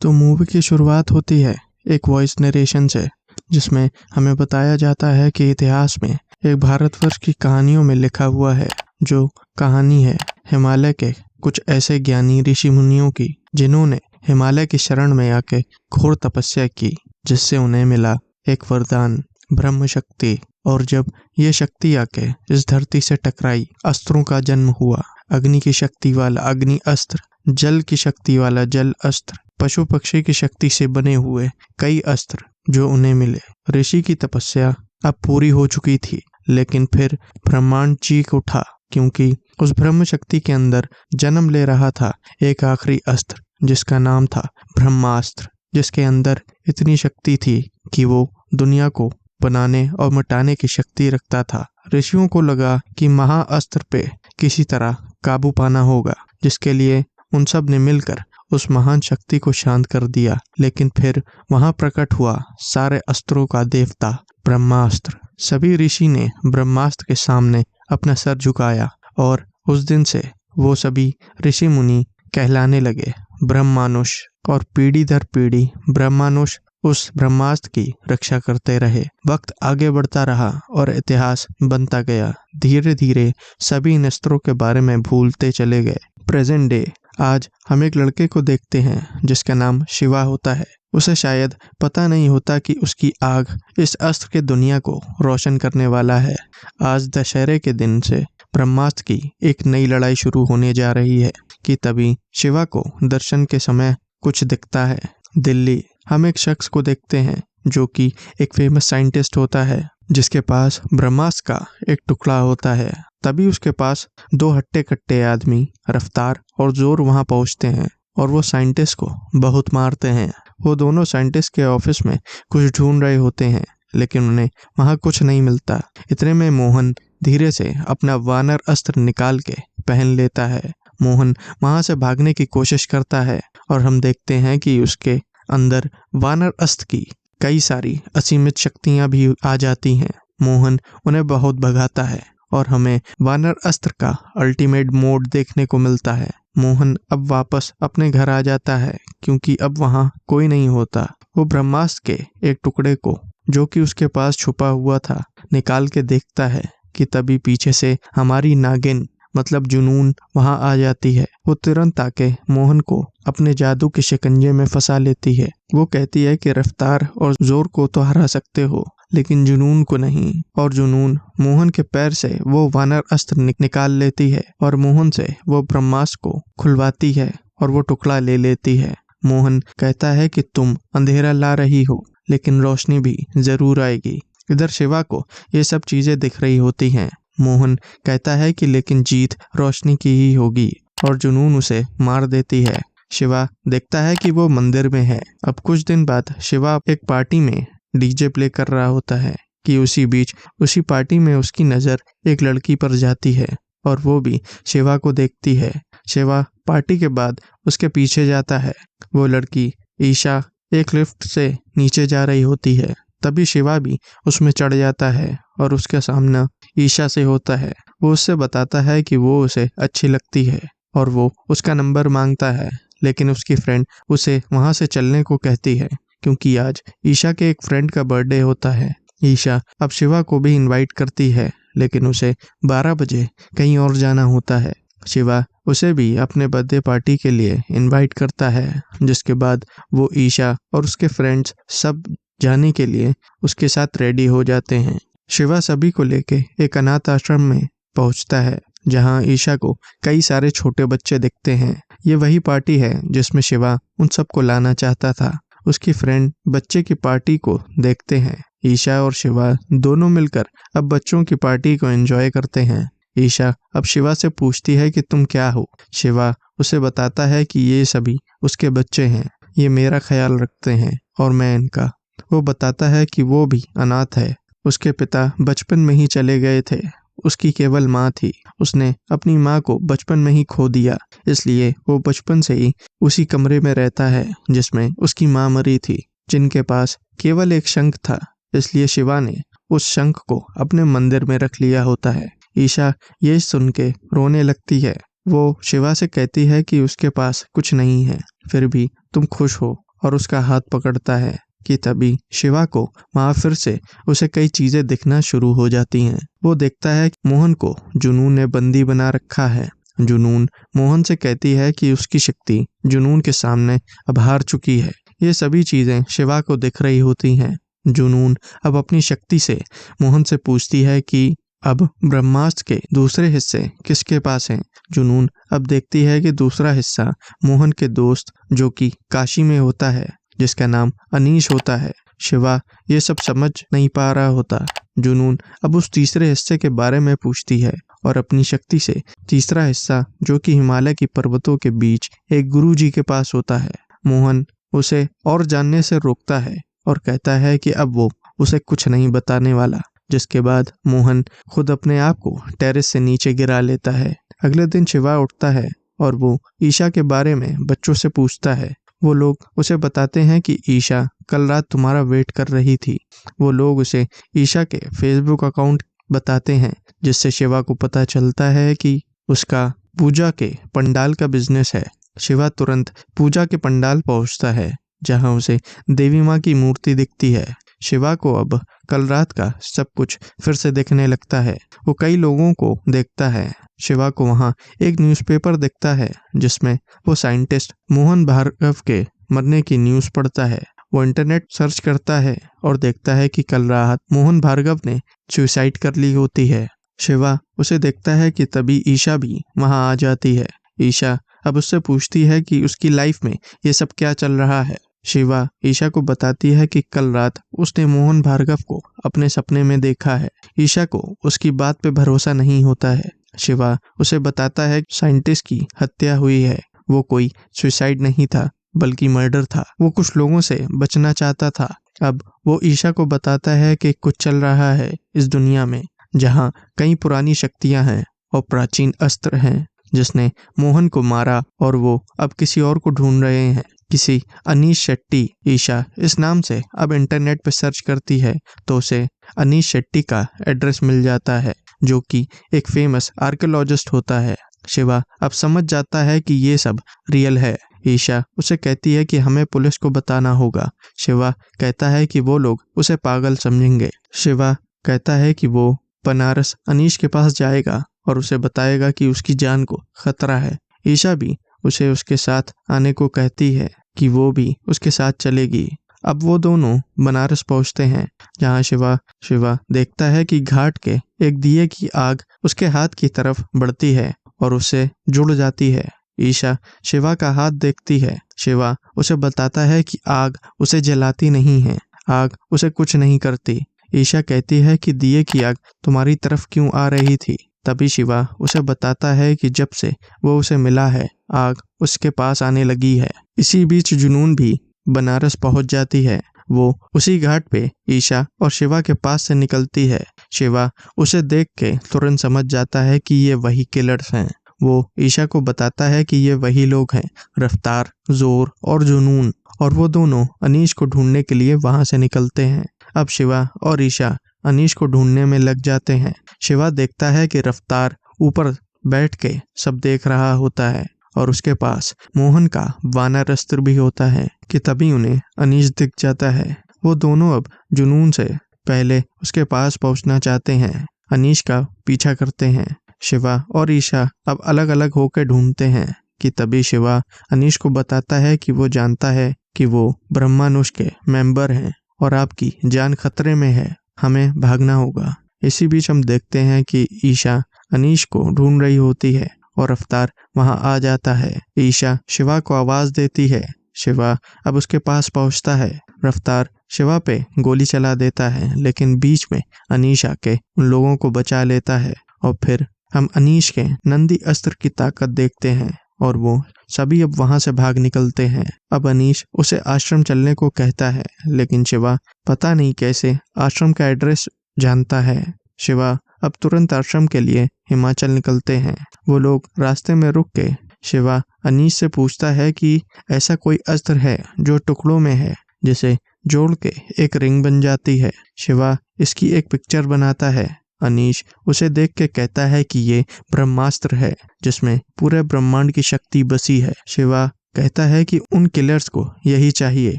तो मूवी की शुरुआत होती है एक वॉइस नरेशन से, जिसमें हमें बताया जाता है कि इतिहास में एक भारतवर्ष की कहानियों में लिखा हुआ है, जो कहानी है हिमालय के कुछ ऐसे ज्ञानी ऋषि मुनियों की, जिन्होंने हिमालय की शरण में आके घोर तपस्या की, जिससे उन्हें मिला एक वरदान, ब्रह्म शक्ति। और जब ये शक्ति आके इस धरती से टकराई, अस्त्रों का जन्म हुआ। अग्नि की शक्ति वाला अग्नि अस्त्र, जल की शक्ति वाला जल अस्त्र, पशु पक्षी की शक्ति से बने हुए कई अस्त्र जो उन्हें मिले। ऋषि की तपस्या अब पूरी हो चुकी थी, लेकिन फिर ब्रह्मांड चीख उठा, क्योंकि उस ब्रह्म शक्ति के अंदर जन्म ले रहा था एक आखिरी अस्त्र, जिसका नाम था ब्रह्मास्त्र, जिसके अंदर इतनी शक्ति थी कि वो दुनिया को बनाने और मिटाने की शक्ति रखता था। ऋषियों को लगा कि महाअस्त्र पे किसी तरह काबू पाना होगा, जिसके लिए उन सब ने मिलकर उस महान शक्ति को शांत कर दिया। लेकिन फिर वहां प्रकट हुआ सारे अस्त्रों का देवता ब्रह्मास्त्र। सभी ऋषि ने ब्रह्मास्त्र के सामने अपना सर झुकाया, और उस दिन से वो सभी ऋषि मुनि कहलाने लगे ब्रह्मानुष। और पीढ़ी दर पीढ़ी ब्रह्मानुष उस ब्रह्मास्त्र की रक्षा करते रहे। वक्त आगे बढ़ता रहा और इतिहास बनता गया। धीरे धीरे सभी इन अस्त्रों के बारे में भूलते चले गए। प्रेजेंट डे, आज हम एक लड़के को देखते हैं जिसका नाम शिवा होता है। उसे शायद पता नहीं होता कि उसकी आग इस अस्त्र के दुनिया को रोशन करने वाला है। आज दशहरे के दिन से ब्रह्मास्त्र की एक नई लड़ाई शुरू होने जा रही है कि तभी शिवा को दर्शन के समय कुछ दिखता है। दिल्ली, हम एक शख्स को देखते हैं जो कि एक फेमस साइंटिस्ट होता है, जिसके पास ब्रह्मास्त्र का एक टुकड़ा होता है। तभी उसके पास दो हट्टे कट्टे आदमी रफ्तार और जोर वहां पहुंचते हैं और वो साइंटिस्ट को बहुत मारते हैं। वो दोनों साइंटिस्ट के ऑफिस में कुछ ढूंढ रहे होते हैं, लेकिन उन्हें वहां कुछ नहीं मिलता। इतने में मोहन धीरे से अपना वानर अस्त्र निकाल के पहन लेता है। मोहन वहां से भागने की कोशिश करता है और हम देखते हैं कि उसके अंदर वानर अस्त्र की कई सारी असीमित शक्तियां भी आ जाती हैं। मोहन उन्हें बहुत भगाता है और हमें वानर अस्त्र का अल्टीमेट मोड देखने को मिलता है। मोहन अब वापस अपने घर आ जाता है, क्योंकि अब वहां कोई नहीं होता। वो ब्रह्मास्त्र के एक टुकड़े को, जो कि उसके पास छुपा हुआ था, निकाल के देखता है कि तभी पीछे से हमारी नागिन मतलब जुनून वहां आ जाती है। वो तुरंत आके मोहन को अपने जादू के शिकंजे में फंसा लेती है। वो कहती है कि रफ्तार और जोर को तो हरा सकते हो, लेकिन जुनून को नहीं। और जुनून मोहन के पैर से वो वानर अस्त्र निकाल लेती है और मोहन से वो ब्रह्मास्त्र को खुलवाती है और वो टुकड़ा ले लेती है। मोहन कहता है कि तुम अंधेरा ला रही हो, लेकिन रोशनी भी जरूर आएगी। इधर शिवा को ये सब चीजें दिख रही होती हैं। मोहन कहता है कि लेकिन जीत रोशनी की ही होगी, और जुनून उसे मार देती है। शिवा देखता है कि वो मंदिर में है। अब कुछ दिन बाद शिवा एक पार्टी में डीजे प्ले कर रहा होता है कि उसी बीच उसी पार्टी में उसकी नज़र एक लड़की पर जाती है और वो भी शिवा को देखती है। शिवा पार्टी के बाद उसके पीछे जाता है। वो लड़की ईशा एक लिफ्ट से नीचे जा रही होती है। तभी शिवा भी उसमें चढ़ जाता है और उसका सामना ईशा से होता है। वो उससे बताता है कि वो उसे अच्छी लगती है और वो उसका नंबर मांगता है, लेकिन उसकी फ्रेंड उसे वहां से चलने को कहती है, क्योंकि आज ईशा के एक फ्रेंड का बर्थडे होता है। ईशा अब शिवा को भी इनवाइट करती है, लेकिन उसे 12 बजे कहीं और जाना होता है। शिवा उसे भी अपने बर्थडे पार्टी के लिए इनवाइट करता है, जिसके बाद वो ईशा और उसके फ्रेंड्स सब जाने के लिए उसके साथ रेडी हो जाते हैं। शिवा सभी को लेके एक अनाथ आश्रम में पहुंचता है, जहां ईशा को कई सारे छोटे बच्चे दिखते हैं। ये वही पार्टी है जिसमें शिवा उन सबको लाना चाहता था। उसकी फ्रेंड बच्चे की पार्टी को देखते हैं। ईशा और शिवा दोनों मिलकर अब बच्चों की पार्टी को एंजॉय करते हैं। ईशा अब शिवा से पूछती है कि तुम क्या हो। शिवा उसे बताता है कि ये सभी उसके बच्चे हैं, ये मेरा ख्याल रखते हैं और मैं इनका। वो बताता है कि वो भी अनाथ है। उसके पिता बचपन में ही चले गए थे। उसकी केवल माँ थी। उसने अपनी माँ को बचपन में ही खो दिया, इसलिए वो बचपन से ही उसी कमरे में रहता है जिसमें उसकी माँ मरी थी, जिनके पास केवल एक शंख था। इसलिए शिवा ने उस शंख को अपने मंदिर में रख लिया होता है। ईशा ये सुन के रोने लगती है। वो शिवा से कहती है कि उसके पास कुछ नहीं है, फिर भी तुम खुश हो और उसका हाथ पकड़ता है कि तभी शिवा को वहां फिर से उसे कई चीजें दिखना शुरू हो जाती हैं। वो देखता है कि मोहन को जुनून ने बंदी बना रखा है। जुनून मोहन से कहती है कि उसकी शक्ति जुनून के सामने अब हार चुकी है। ये सभी चीजें शिवा को दिख रही होती हैं। जुनून अब अपनी शक्ति से मोहन से पूछती है कि अब ब्रह्मास्त्र के दूसरे हिस्से किसके पास हैं। जुनून अब देखती है कि दूसरा हिस्सा मोहन के दोस्त जो कि काशी में होता है, जिसका नाम अनीश होता है। शिवा ये सब समझ नहीं पा रहा होता। जुनून अब उस तीसरे हिस्से के बारे में पूछती है और अपनी शक्ति से तीसरा हिस्सा जो कि हिमालय की पर्वतों के बीच एक गुरुजी के पास होता है। मोहन उसे और जानने से रोकता है और कहता है कि अब वो उसे कुछ नहीं बताने वाला, जिसके बाद मोहन खुद अपने आप को टेरेस से नीचे गिरा लेता है। अगले दिन शिवा उठता है और वो ईशा के बारे में बच्चों से पूछता है। वो लोग उसे बताते हैं कि ईशा कल रात तुम्हारा वेट कर रही थी। वो लोग उसे ईशा के फेसबुक अकाउंट बताते हैं, जिससे शिवा को पता चलता है कि उसका पूजा के पंडाल का बिजनेस है। शिवा तुरंत पूजा के पंडाल पहुंचता है, जहां उसे देवी माँ की मूर्ति दिखती है। शिवा को अब कल रात का सब कुछ फिर से दिखने लगता है। वो कई लोगों को देखता है। शिवा को वहां एक न्यूज़पेपर दिखता है, जिसमें वो साइंटिस्ट मोहन भार्गव के मरने की न्यूज़ पढ़ता है। वो इंटरनेट सर्च करता है और देखता है कि कल रात मोहन भार्गव ने सुसाइड कर ली होती है। शिवा उसे देखता है कि तभी ईशा भी वहां आ जाती है। ईशा अब उससे पूछती है कि उसकी लाइफ में ये सब क्या चल रहा है। शिवा ईशा को बताती है कि कल रात उसने मोहन भार्गव को अपने सपने में देखा है। ईशा को उसकी बात पे भरोसा नहीं होता है। शिवा उसे बताता है कि साइंटिस्ट की हत्या हुई है। वो कोई सुसाइड नहीं था, बल्कि मर्डर था। वो कुछ लोगों से बचना चाहता था। अब वो ईशा को बताता है कि कुछ चल रहा है इस दुनिया में, जहाँ कई पुरानी शक्तियां हैं और प्राचीन अस्त्र हैं, जिसने मोहन को मारा और वो अब किसी और को ढूंढ रहे हैं, किसी अनीश शेट्टी। ईशा इस नाम से अब इंटरनेट पर सर्च करती है तो उसे अनीश शेट्टी का एड्रेस मिल जाता है, जो कि एक फेमस आर्कियोलॉजिस्ट होता है। शिवा अब समझ जाता है कि ये सब रियल है। ईशा उसे कहती है कि हमें पुलिस को बताना होगा। शिवा कहता है कि वो लोग उसे पागल समझेंगे। शिवा कहता है कि वो बनारस अनीश के पास जाएगा और उसे बताएगा कि उसकी जान को खतरा है। ईशा भी उसे उसके साथ आने को कहती है कि वो भी उसके साथ चलेगी। अब वो दोनों बनारस पहुंचते हैं, जहां शिवा देखता है कि घाट के एक दिए की आग उसके हाथ की तरफ बढ़ती है और उससे जुड़ जाती है। ईशा शिवा का हाथ देखती है। शिवा उसे बताता है कि आग उसे जलाती नहीं है, आग उसे कुछ नहीं करती। ईशा कहती है कि दिए की आग तुम्हारी तरफ क्यों आ रही थी। तभी शिवा उसे बताता है कि जब से वो उसे मिला है, आग उसके पास आने लगी है। इसी बीच जुनून भी बनारस पहुंच जाती है। वो उसी घाट पे ईशा और शिवा के पास से निकलती है। शिवा उसे देख के तुरंत समझ जाता है कि ये वही किलर्स हैं। वो ईशा को बताता है कि ये वही लोग हैं, रफ्तार, जोर और जुनून, और वो दोनों अनीश को ढूंढने के लिए वहां से निकलते हैं। अब शिवा और ईशा अनीश को ढूंढने में लग जाते हैं। शिवा देखता है कि रफ्तार ऊपर बैठ के सब देख रहा होता है और उसके पास मोहन का वानर अस्त्र भी होता है कि तभी उन्हें अनीश दिख जाता है। वो दोनों अब जुनून से पहले उसके पास पहुंचना चाहते हैं, अनीश का पीछा करते हैं। शिवा और ईशा अब अलग अलग होकर ढूंढते हैं कि तभी शिवा अनीश को बताता है कि वो जानता है कि वो ब्रह्मानुष के मेंबर हैं और आपकी जान खतरे में है, हमें भागना होगा। इसी बीच हम देखते हैं कि ईशा अनीश को ढूंढ रही होती है और रफ्तार वहां आ जाता है। ईशा शिवा को आवाज देती है। शिवा अब उसके पास पहुंचता है। रफ्तार शिवा पे गोली चला देता है, लेकिन बीच में अनीश आके उन लोगों को बचा लेता है और फिर हम अनीश के नंदी अस्त्र की ताकत देखते हैं और वो सभी अब वहां से भाग निकलते हैं। अब अनीश उसे आश्रम चलने को कहता है, लेकिन शिवा पता नहीं कैसे आश्रम का एड्रेस जानता है। शिवा अब तुरंत आश्रम के लिए हिमाचल निकलते हैं। वो लोग रास्ते में रुक के शिवा अनीश से पूछता है कि ऐसा कोई अस्त्र है जो टुकड़ों में है, जिसे जोड़ के एक रिंग बन जाती है। शिवा इसकी एक पिक्चर बनाता है। अनीश उसे देख के कहता है कि ये ब्रह्मास्त्र है, जिसमें पूरे ब्रह्मांड की शक्ति बसी है। शिवा कहता है कि उन किलर्स को यही चाहिए।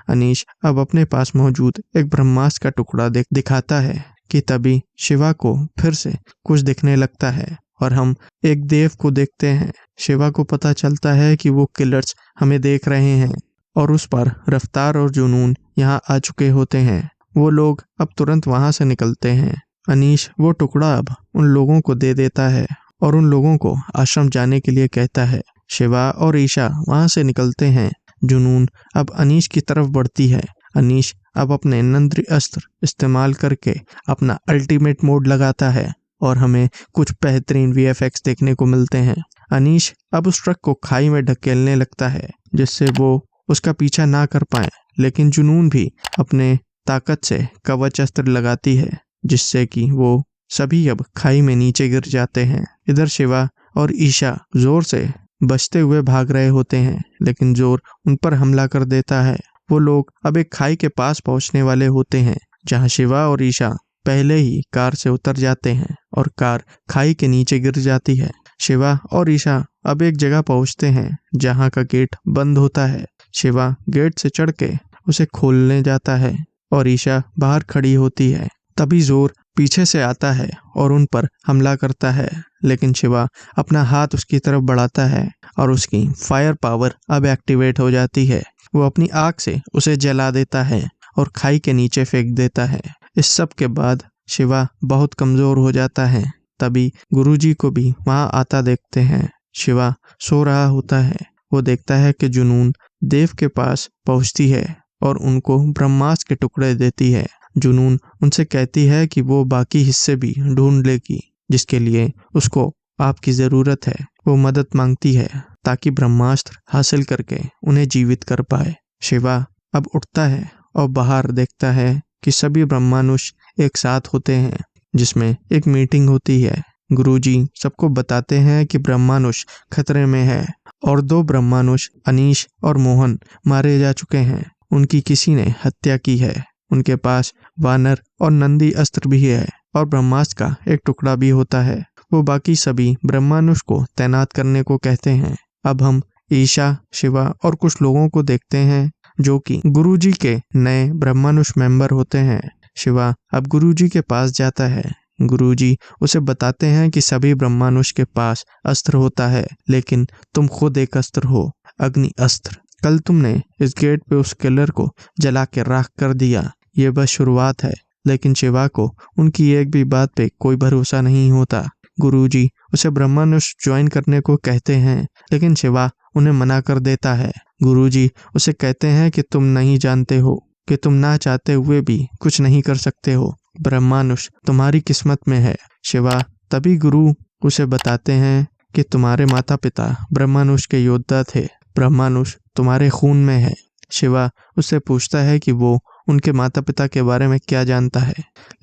अनीश अब अपने पास मौजूद एक ब्रह्मास्त्र का टुकड़ा दिखाता है कि तभी शिवा को फिर से कुछ दिखने लगता है और हम एक देव को देखते हैं। शिवा को पता चलता है कि वो किलर्स हमें देख रहे हैं और उस पर रफ्तार और जुनून यहाँ आ चुके होते हैं। वो लोग अब तुरंत वहां से निकलते हैं। अनीश वो टुकड़ा अब उन लोगों को दे देता है और उन लोगों को आश्रम जाने के लिए कहता है। शिवा और ईशा वहां से निकलते हैं। जुनून अब अनीश की तरफ बढ़ती है। अनीश अब अपने नंद्री अस्त्र इस्तेमाल करके अपना अल्टीमेट मोड लगाता है और हमें कुछ बेहतरीन वीएफएक्स देखने को मिलते हैं। अनीश अब उस ट्रक को खाई में ढकेलने लगता है जिससे वो उसका पीछा ना कर पाए, लेकिन जुनून भी अपने ताकत से कवच अस्त्र लगाती है जिससे कि वो सभी अब खाई में नीचे गिर जाते हैं। इधर शिवा और ईशा जोर से बचते हुए भाग रहे होते हैं, लेकिन जोर उन पर हमला कर देता है। वो लोग अब एक खाई के पास पहुंचने वाले होते हैं जहां शिवा और ईशा पहले ही कार से उतर जाते हैं और कार खाई के नीचे गिर जाती है। शिवा और ईशा अब एक जगह पहुंचते हैं जहां का गेट बंद होता है। शिवा गेट से चढ़ के उसे खोलने जाता है और ईशा बाहर खड़ी होती है। तभी जोर पीछे से आता है और उन पर हमला करता है, लेकिन शिवा अपना हाथ उसकी तरफ बढ़ाता है और उसकी फायर पावर अब एक्टिवेट हो जाती है। वो अपनी आग से उसे जला देता है और खाई के नीचे फेंक देता है। इस सब के बाद शिवा बहुत कमजोर हो जाता है। तभी गुरुजी को भी वहां आता देखते हैं। शिवा सो रहा होता है। वो देखता है कि जुनून देव के पास पहुंचती है और उनको ब्रह्मास्त्र के टुकड़े देती है। जुनून उनसे कहती है कि वो बाकी हिस्से भी ढूंढ लेगी, जिसके लिए उसको आपकी जरूरत है। वो मदद मांगती है ताकि ब्रह्मास्त्र हासिल करके उन्हें जीवित कर पाए। शिवा अब उठता है और बाहर देखता है कि सभी ब्रह्मानुष एक साथ होते हैं, जिसमें एक मीटिंग होती है। गुरुजी सबको बताते हैं कि ब्रह्मानुष खतरे में है और 2 ब्रह्मानुष अनीश और मोहन मारे जा चुके हैं। उनकी किसी ने हत्या की है। उनके पास वानर और नंदी अस्त्र भी है और ब्रह्मास्त्र का एक टुकड़ा भी होता है। वो बाकी सभी ब्रह्मानुष को तैनात करने को कहते हैं। अब हम ईशा, शिवा और कुछ लोगों को देखते हैं जो कि गुरुजी के नए ब्रह्मानुष मेंबर होते हैं। शिवा अब गुरुजी के पास जाता है। गुरुजी उसे बताते हैं कि सभी ब्रह्मानुष के पास अस्त्र होता है, लेकिन तुम खुद एक अस्त्र हो, अग्नि अस्त्र। कल तुमने इस गेट पे उस किलर को जला के राख कर दिया। ये बस शुरुआत है। लेकिन शिवा को उनकी एक भी बात पे कोई भरोसा नहीं होता। गुरुजी उसे ब्रह्मानुष ज्वाइन करने को कहते हैं, लेकिन शिवा उन्हें मना कर देता है। गुरुजी उसे कहते हैं कि तुम नहीं जानते हो कि तुम ना चाहते हुए भी कुछ नहीं कर सकते हो। ब्रह्मानुष तुम्हारी किस्मत में है। शिवा तभी गुरु उसे बताते हैं कि तुम्हारे माता पिता ब्रह्मानुष के योद्धा थे। ब्रह्मानुष तुम्हारे खून में है। शिवा उससे पूछता है कि वो उनके माता पिता के बारे में क्या जानता है,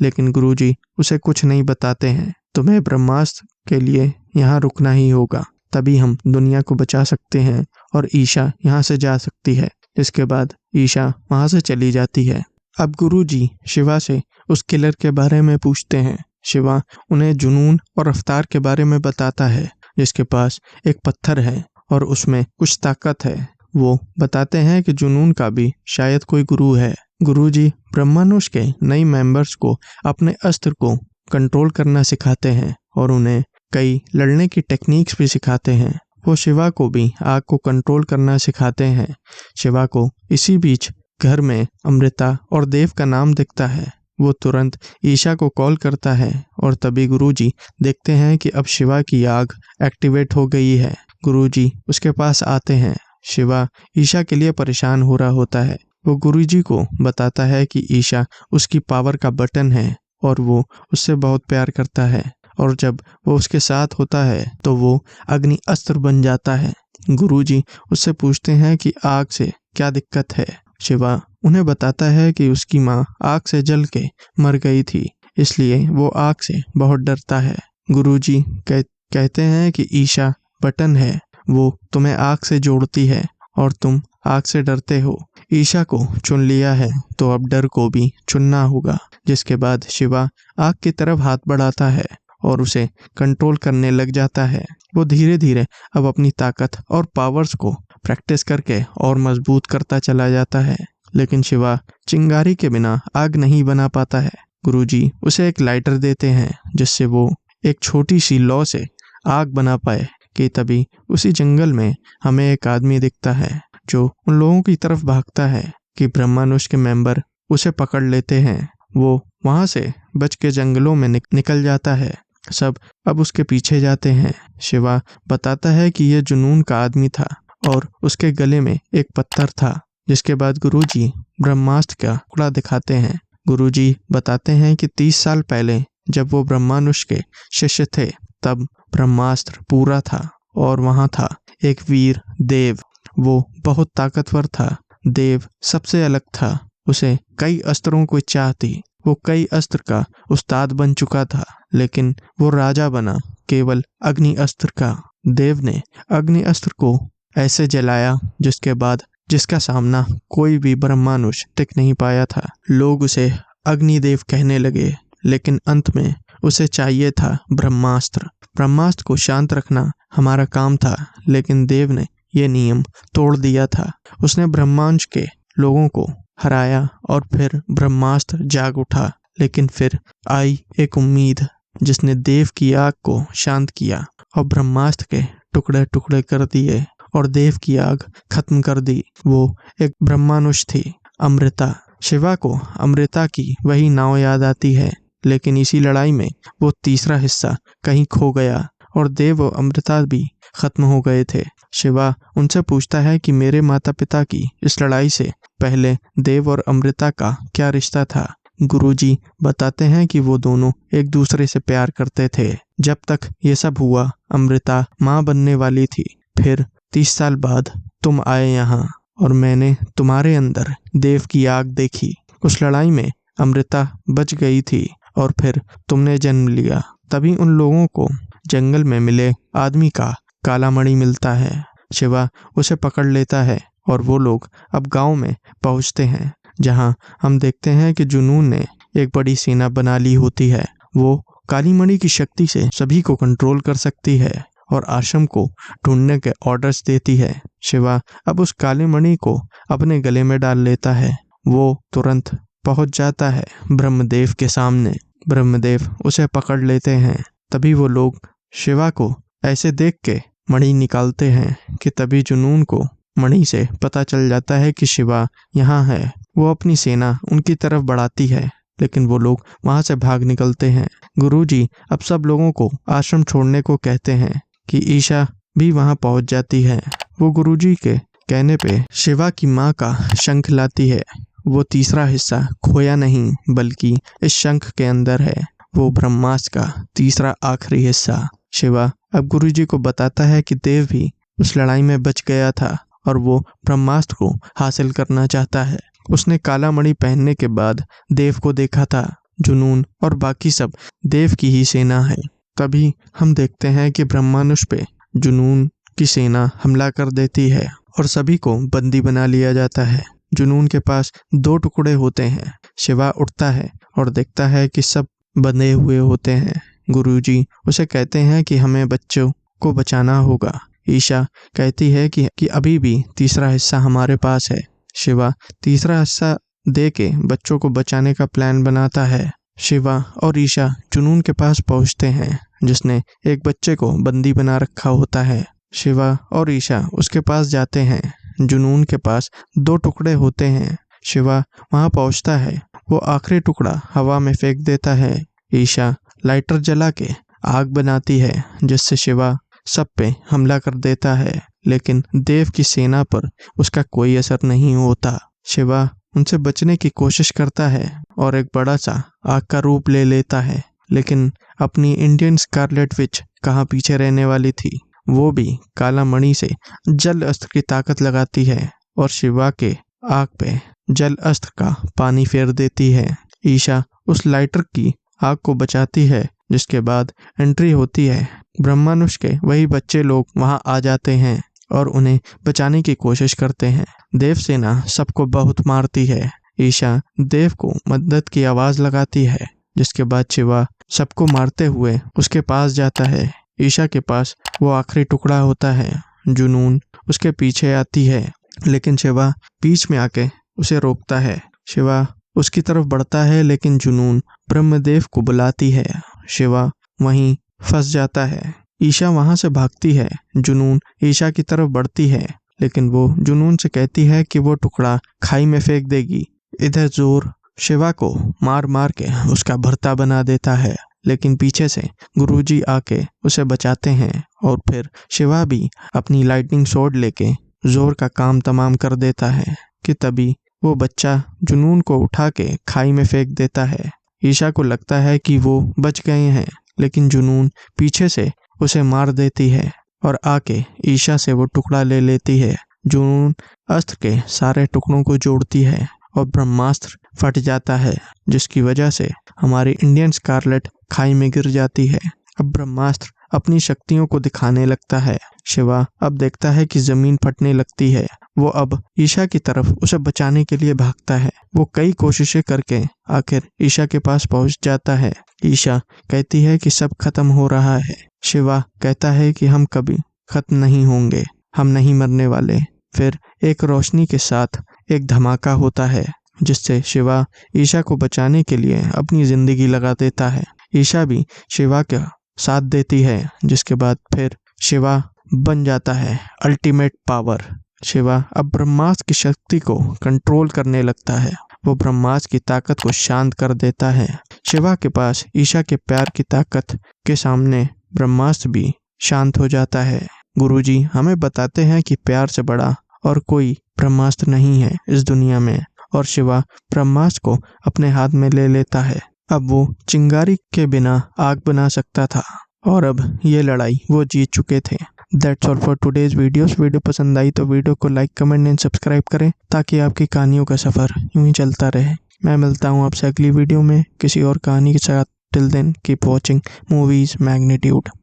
लेकिन गुरुजी उसे कुछ नहीं बताते हैं। तुम्हें ब्रह्मास्त्र के लिए यहाँ रुकना ही होगा, तभी हम दुनिया को बचा सकते हैं और ईशा यहाँ से जा सकती है। इसके बाद ईशा वहाँ से चली जाती है। अब गुरुजी शिवा से उस किलर के बारे में पूछते हैं। शिवा उन्हें जुनून और रफ्तार के बारे में बताता है, जिसके पास एक पत्थर है और उसमें कुछ ताकत है। वो बताते हैं कि जुनून का भी शायद कोई गुरु है। गुरुजी ब्रह्मानुष के नई मेंबर्स को अपने अस्त्र को कंट्रोल करना सिखाते हैं और उन्हें कई लड़ने की टेक्निक्स भी सिखाते हैं। वो शिवा को भी आग को कंट्रोल करना सिखाते हैं। शिवा को इसी बीच घर में अमृता और देव का नाम दिखता है। वो तुरंत ईशा को कॉल करता है और तभी गुरुजी देखते हैं कि अब शिवा की आग एक्टिवेट हो गई है। गुरुजी उसके पास आते हैं। शिवा ईशा के लिए परेशान हो रहा होता है। वो गुरुजी को बताता है कि ईशा उसकी पावर का बटन है और वो उससे बहुत प्यार करता है, और जब वो उसके साथ होता है तो वो अग्नि अस्त्र बन जाता है। गुरुजी उससे पूछते हैं कि आग से क्या दिक्कत है। शिवा उन्हें बताता है कि उसकी माँ आग से जल के मर गई थी, इसलिए वो आग से बहुत डरता है। गुरुजी कहते हैं कि ईशा बटन है, वो तुम्हें आग से जोड़ती है और तुम आग से डरते हो। ईशा को चुन लिया है तो अब डर को भी चुनना होगा। जिसके बाद शिवा आग की तरफ हाथ बढ़ाता है और उसे कंट्रोल करने लग जाता है। वो धीरे धीरे अब अपनी ताकत और पावर्स को प्रैक्टिस करके और मजबूत करता चला जाता है, लेकिन शिवा चिंगारी के बिना आग नहीं बना पाता है। गुरुजी उसे एक लाइटर देते हैं जिससे वो एक छोटी सी लौ से आग बना पाए कि तभी उसी जंगल में हमें एक आदमी दिखता है जो उन लोगों की तरफ भागता है कि ब्रह्मानुष के मेंबर उसे पकड़ लेते हैं। वो वहां से बच के जंगलों में निकल जाता है। सब अब उसके पीछे जाते हैं। शिवा बताता है कि यह जुनून का आदमी था और उसके गले में एक पत्थर था। जिसके बाद गुरुजी ब्रह्मास्त्र का टुकड़ा दिखाते हैं। गुरुजी बताते हैं कि 30 साल पहले जब वो ब्रह्मानुष के शिष्य थे तब ब्रह्मास्त्र पूरा था और वहां था एक वीर देव। वो बहुत ताकतवर था। देव सबसे अलग था। उसे कई अस्त्रों की चाह थी। वो कई अस्त्र का उस्ताद बन चुका था, लेकिन वो राजा बना केवल अग्नि अस्त्र का। देव ने अग्नि अस्त्र को ऐसे जलाया जिसके बाद जिसका सामना कोई भी ब्रह्मानुष टिक नहीं पाया था। लोग उसे अग्निदेव कहने लगे, लेकिन अंत में उसे चाहिए था ब्रह्मास्त्र। ब्रह्मास्त्र को शांत रखना हमारा काम था, लेकिन देव ने ये नियम तोड़ दिया था। उसने ब्रह्मांश के लोगों को हराया और फिर ब्रह्मास्त्र जाग उठा। लेकिन फिर आई एक उम्मीद जिसने देव की आग को शांत किया और ब्रह्मास्त्र के टुकड़े टुकड़े कर दिए और देव की आग खत्म कर दी। वो एक ब्रह्मानुष थी, अमृता। शिवा को अमृता की वही नाव याद आती है, लेकिन इसी लड़ाई में वो तीसरा हिस्सा कहीं खो गया और देव और अमृता भी खत्म हो गए थे। शिवा उनसे पूछता है कि मेरे माता पिता की इस लड़ाई से पहले देव और अमृता का क्या रिश्ता था। गुरुजी बताते हैं कि वो दोनों एक दूसरे से प्यार करते थे। जब तक ये सब हुआ अमृता माँ बनने वाली थी। फिर 30 साल बाद तुम आए यहाँ और मैंने तुम्हारे अंदर देव की आग देखी। उस लड़ाई में अमृता बच गई थी और फिर तुमने जन्म लिया। तभी उन लोगों को जंगल में मिले आदमी का काला मणि मिलता है। शिवा उसे पकड़ लेता है और वो लोग अब गांव में पहुंचते हैं, जहां हम देखते हैं कि जुनून ने एक बड़ी सेना बना ली होती है। वो काली मणि की शक्ति से सभी को कंट्रोल कर सकती है और आश्रम को ढूंढने के ऑर्डर्स देती है। शिवा अब उस काली मणि को अपने गले में डाल लेता है। वो तुरंत पहुंच जाता है ब्रह्मदेव के सामने। ब्रह्मदेव उसे पकड़ लेते हैं। तभी वो लोग शिवा को ऐसे देख के मणि निकालते हैं कि तभी जुनून को मणि से पता चल जाता है कि शिवा यहाँ है। वो अपनी सेना उनकी तरफ बढ़ाती है, लेकिन वो लोग वहां से भाग निकलते हैं। गुरुजी अब सब लोगों को आश्रम छोड़ने को कहते हैं कि ईशा भी वहां पहुंच जाती है। वो गुरुजी के कहने पे शिवा की माँ का शंख लाती है। वो तीसरा हिस्सा खोया नहीं, बल्कि इस शंख के अंदर है। वो ब्रह्मास्त्र का तीसरा आखिरी हिस्सा। शिवा अब गुरुजी को बताता है कि देव भी उस लड़ाई में बच गया था और वो ब्रह्मास्त्र को हासिल करना चाहता है। उसने काला मणि पहनने के बाद देव को देखा था। जुनून और बाकी सब देव की ही सेना है। तभी हम देखते हैं कि ब्रह्मानुष पे जुनून की सेना हमला कर देती है और सभी को बंदी बना लिया जाता है। जुनून के पास 2 टुकड़े होते हैं। शिवा उठता है और देखता है कि सब बंधे हुए होते हैं। गुरुजी उसे कहते हैं कि हमें बच्चों को बचाना होगा। ईशा कहती है कि अभी भी तीसरा हिस्सा हमारे पास है। शिवा तीसरा हिस्सा दे के बच्चों को बचाने का प्लान बनाता है। शिवा और ईशा जुनून के पास पहुंचते हैं, जिसने एक बच्चे को बंदी बना रखा होता है। शिवा और ईशा उसके पास जाते हैं। जुनून के पास 2 टुकड़े होते हैं। शिवा वहां पहुंचता है। वो आखिरी टुकड़ा हवा में फेंक देता है। ईशा लाइटर जला के आग बनाती है, जिससे शिवा सब पे हमला कर देता है, लेकिन देव की सेना पर उसका कोई असर नहीं होता। शिवा उनसे बचने की कोशिश करता है और एक बड़ा सा आग का रूप ले लेता है, लेकिन अपनी इंडियन स्कारलेट विच कहाँ पीछे रहने वाली थी। वो भी काला मणि से जल अस्त्र की ताकत लगाती है और शिवा के आग पे जल अस्त्र का पानी फेर देती है। ईशा उस लाइटर की आग को बचाती है, जिसके बाद एंट्री होती है। ब्रह्मानुष के वही बच्चे लोग वहां आ जाते हैं और उन्हें बचाने की कोशिश करते हैं। देव सेना सबको बहुत मारती है। ईशा देव को मदद की आवाज लगाती है, जिसके बाद शिवा सबको मारते हुए उसके पास जाता है। ईशा के पास वो आखिरी टुकड़ा होता है। जुनून उसके पीछे आती है, लेकिन शिवा बीच में आके उसे रोकता है। शिवा उसकी तरफ बढ़ता है, लेकिन जुनून ब्रह्मदेव को बुलाती है। शिवा वहीं फंस जाता है। ईशा वहां से भागती है। जुनून ईशा की तरफ बढ़ती है, लेकिन वो जुनून से कहती है कि वो टुकड़ा खाई में फेंक देगी। इधर जोर शिवा को मार मार के उसका भर्ता बना देता है, लेकिन पीछे से गुरुजी आके उसे बचाते हैं और फिर शिवा भी अपनी लाइटनिंग स्वॉर्ड लेके जोर का काम तमाम कर देता है कि तभी वो बच्चा जुनून को उठा के खाई में फेंक देता है। ईशा को लगता है कि वो बच गए हैं, लेकिन जुनून पीछे से उसे मार देती है और आके ईशा से वो टुकड़ा ले लेती है। जुनून अस्त्र के सारे टुकड़ों को जोड़ती है और ब्रह्मास्त्र फट जाता है, जिसकी वजह से हमारी इंडियन स्कारलेट खाई में गिर जाती है। अब ब्रह्मास्त्र अपनी शक्तियों को दिखाने लगता है। शिवा अब देखता है कि जमीन फटने लगती है। वो अब ईशा की तरफ उसे बचाने के लिए भागता है। वो कई कोशिशें करके आखिर ईशा के पास पहुंच जाता है। ईशा कहती है कि सब खत्म हो रहा है। शिवा कहता है कि हम कभी खत्म नहीं होंगे, हम नहीं मरने वाले। फिर एक रोशनी के साथ एक धमाका होता है, जिससे शिवा ईशा को बचाने के लिए अपनी जिंदगी लगा देता है। ईशा भी शिवा का साथ देती है, जिसके बाद फिर शिवा बन जाता है अल्टीमेट पावर। शिवा अब ब्रह्मास्त्र की शक्ति को कंट्रोल करने लगता है। वो ब्रह्मास्त्र की ताकत को शांत कर देता है। शिवा के पास ईशा के प्यार की ताकत के सामने ब्रह्मास्त्र भी शांत हो जाता है। गुरुजी हमें बताते हैं कि प्यार से बड़ा और कोई ब्रह्मास्त्र नहीं है इस दुनिया में, और शिवा ब्रह्मास्त्र को अपने हाथ में ले लेता है। अब वो चिंगारी के बिना आग बना सकता था, और अब ये लड़ाई वो जीत चुके थे। That's all for today's videos। Video पसंद आई तो वीडियो को लाइक, कमेंट एंड सब्सक्राइब करें, ताकि आपकी कहानियों का सफ़र यूं ही चलता रहे। मैं मिलता हूँ आपसे अगली वीडियो में किसी और कहानी के साथ। Till then keep watching movies magnitude.